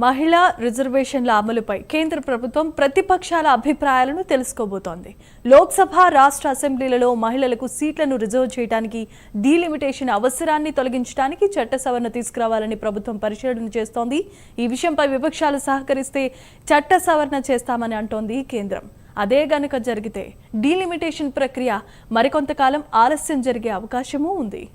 మహిళా రిజర్వేషన్ల అమలుపై కేంద్ర ప్రభుత్వం ప్రతిపక్షాల అభిప్రాయాలను తెలుసుకోబోతోంది. లోక్సభ, రాష్ట్ర అసెంబ్లీలలో మహిళలకు సీట్లను రిజర్వ్ చేయడానికి డీలిమిటేషన్ అవసరాన్ని తొలగించడానికి చట్ట సవరణ తీసుకురావాలని ప్రభుత్వం పరిశీలన చేస్తోంది. ఈ విషయంపై విపక్షాలు సహకరిస్తే చట్ట సవరణ చేస్తామని అంటోంది కేంద్రం. అదే గనుక జరిగితే డీలిమిటేషన్ ప్రక్రియ మరికొంతకాలం ఆలస్యం జరిగే అవకాశమూ ఉంది.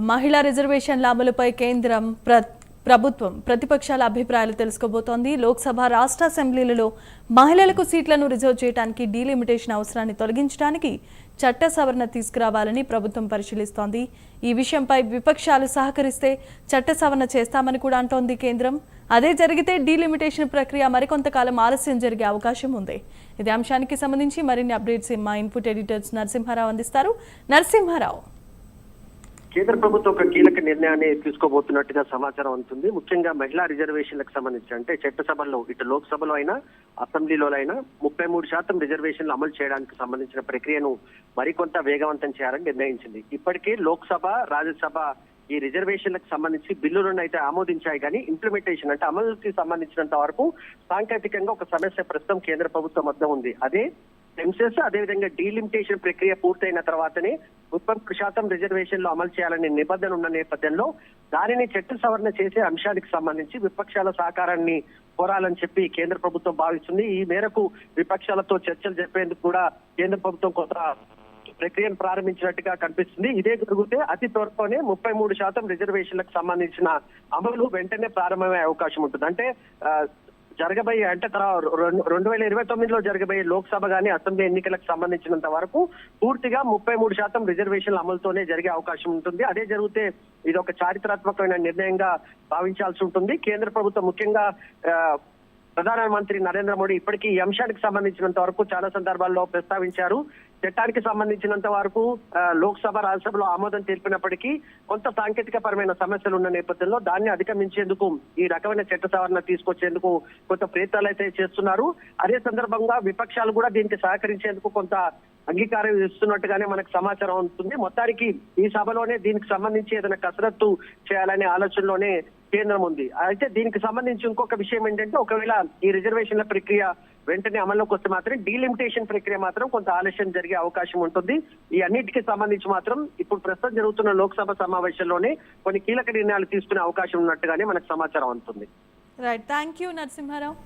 మహిళా రిజర్వేషన్ల అమలుపై కేంద్రం ప్రభుత్వం ప్రతిపక్షాల అభిప్రాయాలు తెలుసుకోబోతోంది. లోక్సభ, రాష్ట్ర అసెంబ్లీలలో మహిళలకు సీట్లను రిజర్వ్ చేయడానికి డీలిమిటేషన్ అవసరాన్ని తొలగించడానికి చట్ట సవరణ తీసుకురావాలని ప్రభుత్వం పరిశీలిస్తోంది. ఈ విషయంపై విపక్షాలు సహకరిస్తే చట్ట సవరణ చేస్తామని కూడా అంటోంది కేంద్రం. అదే జరిగితే డీలిమిటేషన్ ప్రక్రియ మరికొంతకాలం ఆలస్యం జరిగే అవకాశం ఉంది. ఇదే అంశానికి సంబంధించి మరిన్ని అప్డేట్స్ మా ఇన్పుట్ ఎడిటర్స్ నరసింహారావు అందిస్తారు. నరసింహారావు, కేంద్ర ప్రభుత్వం ఒక కీలక నిర్ణయాన్ని తీసుకోబోతున్నట్టుగా సమాచారం అందుతుంది. ముఖ్యంగా మహిళా రిజర్వేషన్లకు సంబంధించి అంటే చట్టసభల్లో ఇటు లోక్సభలో అయినా అసెంబ్లీలో అయినా 33% రిజర్వేషన్లు అమలు చేయడానికి సంబంధించిన ప్రక్రియను మరికొంత వేగవంతం చేయాలని నిర్ణయించింది. ఇప్పటికే లోక్సభ, రాజ్యసభ ఈ రిజర్వేషన్లకు సంబంధించి బిల్లులను అయితే ఆమోదించాయి, కానీ ఇంప్లిమెంటేషన్ అంటే అమలుకి సంబంధించినంత వరకు సాంకేతికంగా ఒక సమస్య ప్రస్తుతం కేంద్ర ప్రభుత్వం వద్ద ఉంది. అదే సెన్సెస్, అదేవిధంగా డీలిమిటేషన్ ప్రక్రియ పూర్తయిన తర్వాతనే 33% రిజర్వేషన్లు అమలు చేయాలనే నిబంధన ఉన్న నేపథ్యంలో దానిని చట్ట సవరణ చేసే అంశానికి సంబంధించి విపక్షాల సహకారాన్ని కోరాలని చెప్పి కేంద్ర ప్రభుత్వం భావిస్తుంది. ఈ మేరకు విపక్షాలతో చర్చలు జరిపేందుకు కూడా కేంద్ర ప్రభుత్వం కొత్త ప్రక్రియను ప్రారంభించినట్టుగా కనిపిస్తుంది. ఇదే జరిగితే అతి త్వరలోనే 33% రిజర్వేషన్లకు సంబంధించిన అమలు వెంటనే ప్రారంభమయ్యే అవకాశం ఉంటుంది. అంటే జరగబోయే అంటే 2029లో జరగబోయే లోక్సభ గానీ అసెంబ్లీ ఎన్నికలకు సంబంధించినంత వరకు పూర్తిగా 33% రిజర్వేషన్ల అమలుతోనే జరిగే అవకాశం ఉంటుంది. అదే జరిగితే ఇది ఒక చారిత్రాత్మకమైన నిర్ణయంగా భావించాల్సి ఉంటుంది. కేంద్ర ప్రభుత్వం ముఖ్యంగా ప్రధానమంత్రి నరేంద్ర మోడీ ఇప్పటికీ ఈ అంశానికి సంబంధించినంత వరకు చాలా సందర్భాల్లో ప్రస్తావించారు. చట్టానికి సంబంధించినంత వరకు లోక్సభ, రాజ్యసభలో ఆమోదం తెలిపినప్పటికీ కొంత సాంకేతిక పరమైన సమస్యలు ఉన్న నేపథ్యంలో దాన్ని అధిగమించేందుకు ఈ రకమైన చట్ట సవరణ తీసుకొచ్చేందుకు కొంత ప్రయత్నాలు అయితే చేస్తున్నారు. అదే సందర్భంగా విపక్షాలు కూడా దీనికి సహకరించేందుకు కొంత అంగీకారం ఇస్తున్నట్టుగానే మనకు సమాచారం ఉంటుంది. మొత్తానికి ఈ సభలోనే దీనికి సంబంధించి ఏదైనా కసరత్తు చేయాలనే ఆలోచనలోనే కేంద్రం ఉంది. అయితే దీనికి సంబంధించి ఇంకొక విషయం ఏంటంటే, ఒకవేళ ఈ రిజర్వేషన్ల ప్రక్రియ వెంటనే అమల్లోకి వస్తే మాత్రం డీలిమిటేషన్ ప్రక్రియ మాత్రం కొంత ఆలస్యం జరిగే అవకాశం ఉంటుంది. ఈ అన్నిటికీ సంబంధించి మాత్రం ఇప్పుడు ప్రస్తుతం జరుగుతున్న లోక్సభ సమావేశంలోనే కొన్ని కీలక నిర్ణయాలు తీసుకునే అవకాశం ఉన్నట్టుగానే మనకు సమాచారం అందుతుంది. Right, thank you Narasimha Rao.